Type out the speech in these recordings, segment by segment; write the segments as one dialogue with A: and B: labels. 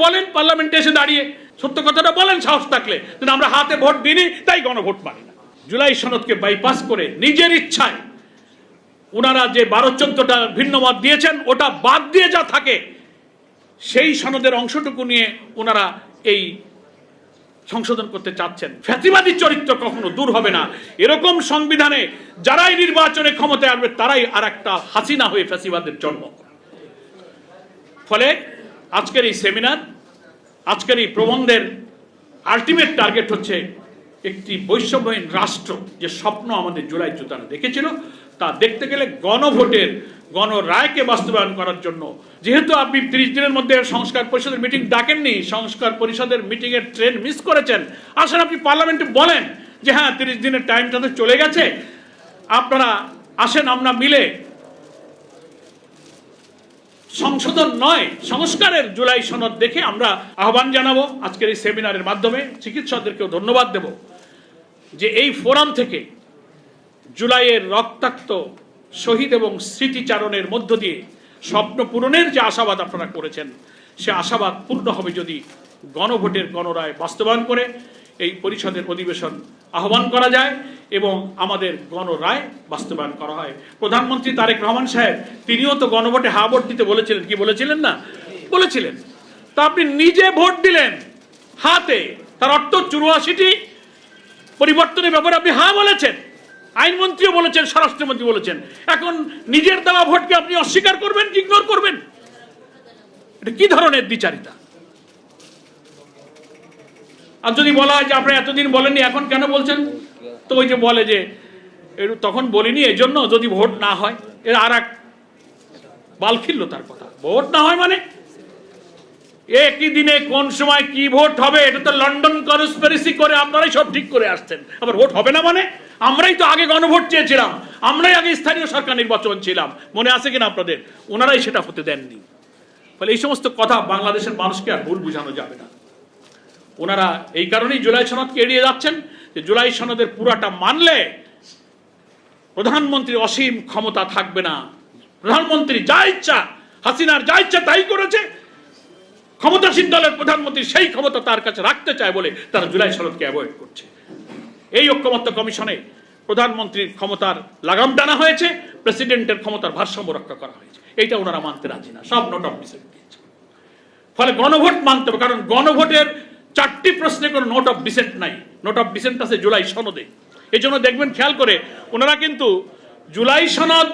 A: বলেন পার্লামেন্টে এসে দাঁড়িয়ে, সত্য কথাটা বলেন সাহস থাকলে, কিন্তু আমরা হাতে ভোট দিইনি তাই গণভোট মানি না। জুলাই সনদকে বাইপাস করে নিজের ইচ্ছায় ওনারা যে 12-14টা ভিন্ন মত দিয়েছেন ওটা বাদ দিয়ে যা থাকে সেই সনদের অংশটুকু নিয়ে ওনারা এই সংশোধন করতে চাচ্ছেন। ফ্যাসিবাদী চরিত্র কখনো দূর হবে না। এরকম সংবিধানে যারাই নির্বাচনে ক্ষমতায় আসবে তারাই আর একটা হাসিনা হয়ে ফ্যাসিবাদের জন্ম। ফলে আজকের এই সেমিনার, আজকের এই প্রবন্ধের আলটিমেট টার্গেট হচ্ছে একটি বৈষম্যহীন রাষ্ট্র যে স্বপ্ন আমাদের জুলাই যোদ্ধারা দেখেছিল তা দেখতে গেলে গণভোটের গণরায়কে বাস্তবায়ন করার জন্য, যেহেতু আপনি 30 দিনের মধ্যে সংস্কার পরিষদের মিটিং ডাকেননি, সংস্কার পরিষদের মিটিংয়ের ট্রেন মিস করেছেন, আসলে আপনি পার্লামেন্টে বলেন যে হ্যাঁ 30 দিনের টাইমটা তো চলে গেছে, আপনারা আসেন আমরা মিলে সংশোধন নয় সংস্কারের জুলাই সনদ দেখে আমরা আহ্বান জানাবো। আজকের এই সেমিনারের মাধ্যমে চিকিৎসকদেরকেও ধন্যবাদ দেব যে এই ফোরাম থেকে জুলাইয়ের রক্তাক্ত শহীদ এবং স্মৃতিচারণের মধ্য দিয়ে স্বপ্ন পূরণের যে আশাবাদ আপনারা করেছেন সে আশাবাদ পূর্ণ হবে যদি গণভোটের গণরায় বাস্তবায়ন করে এই পরিষদের অধিবেশন আহ্বান করা যায় এবং আমাদের গণরায় বাস্তবায়ন করা হয়। প্রধানমন্ত্রী তারেক রহমান সাহেব তিনিও তো গণভোটে হা ভোট দিতে বলেছিলেন, কি বলেছিলেন না? বলেছিলেন। তা আপনি নিজে ভোট দিলেন হাতে, তার অর্থ 84টি পরিবর্তনের ব্যাপারে আপনি হা বলেছেন, আইনমন্ত্রীও বলেছেন, স্বরাষ্ট্রমন্ত্রী বলেছেন। এখন নিজের দেওয়া ভোটকে আপনি অস্বীকার করবেন, ইগনোর করবেন? এটা কি ধরনের দ্বিচারিতা? আর যদি বলা হয় যে আপনারা এতদিন বলেননি এখন কেন বলছেন, তো ওই যে বলে যে তখন বলিনি এজন্য যদি ভোট না হয়, এর আর এক বালখিল্যতার কথা। ভোট না হয় মানে একই দিনে কোন সময় কি ভোট হবে এটা তো লন্ডন কনস্পিরেসি করে আপনারাই সব ঠিক করে আসছেন। আবার ভোট হবে না মানে আমরাই তো আগে গণভোট চেয়েছিলাম, আমরাই আগে স্থানীয় সরকার নির্বাচন ছিলাম, মনে আছে কিনা আপনাদের? ওনারাই সেটা হতে দেননি। ফলে এই সমস্ত কথা বাংলাদেশের মানুষকে আর ভুল বোঝানো যাবে না। ওনারা এই কারণেই জুলাই সনদকে এড়িয়ে যাচ্ছেন যে জুলাই সনদের পুরাটা মানলে প্রধানমন্ত্রীর অসীম ক্ষমতা থাকবে না। প্রধানমন্ত্রী যা ইচ্ছা, হাসিনার যা ইচ্ছা তাই করেছে, ক্ষমতাসীন দলের প্রধানমন্ত্রী সেই ক্ষমতা তার কাছে রাখতে চায় বলে তারা জুলাই সনদকে অ্যাভয়েড করছে। এই ঐক্যমত্য কমিশনে প্রধানমন্ত্রীর ক্ষমতার লাগাম টানা হয়েছে, প্রেসিডেন্টের ক্ষমতার ভারসাম্য রক্ষা করা হয়েছে। এইটা ওনারা মানতে রাজি না, সব নোট অফ ডিসেন্ট দিয়েছে। ফলে গণভোট মানতে হবে, কারণ গণভোটের 4টি প্রশ্নে কোনো নোট অফ ডিসেন্ট নাই। নোট অফ ডিসেন্ট আছে জুলাই সনদে। এই জন্য দেখবেন খেয়াল করে ওনারা কিন্তু জুলাই সনদ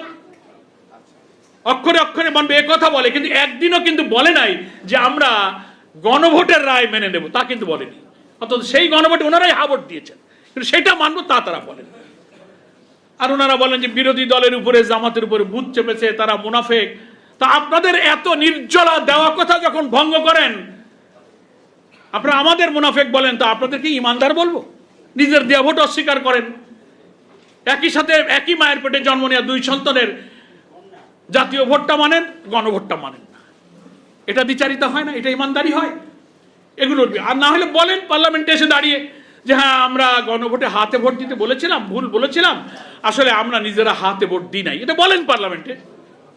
A: অক্ষরে অক্ষরে মানবে এ কথা বলে, কিন্তু একদিনও কিন্তু বলে নাই যে আমরা গণভোটের রায় মেনে নেব, তা কিন্তু বলেনি। অর্থাৎ সেই গণভোটে ওনারাই হা ভোট দিয়েছেন, কিন্তু সেটা মানবো তা তারা বলেন। আর ওনারা বলেন যে বিরোধী দলের উপরে জামাতের উপরে ভূত চেপেছে, তারা মুনাফেক। তা আপনাদের এত নির্জলা দেওয়া কথা যখন ভঙ্গ করেন, আপনারা আমাদের মুনাফেক বলেন, তা আপনাদেরকে ইমানদার বলবো? নিজের দেয়া ভোট অস্বীকার করেন, একই সাথে একই মায়ের পেটে জন্ম নেওয়া 2 সন্তানের জাতীয় ভোটটা মানেন, গণভোটটা মানেন না। এটা দ্বিচারিতা হয় না? এটা ইমানদারি হয়? এগুলোর আর না হলে বলেন পার্লামেন্টে এসে দাঁড়িয়ে যে হ্যাঁ আমরা গণভোটে হাতে ভোট দিতে বলেছিলাম, ভুল বলেছিলাম, আসলে আমরা নিজেরা হাতে ভোট দিই নাই। এটা বলেন পার্লামেন্টে,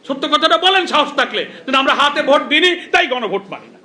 A: সত্য কথাটা বলেন সাহস থাকলে, কিন্তু আমরা হাতে ভোট দিইনি তাই গণভোট মানি না।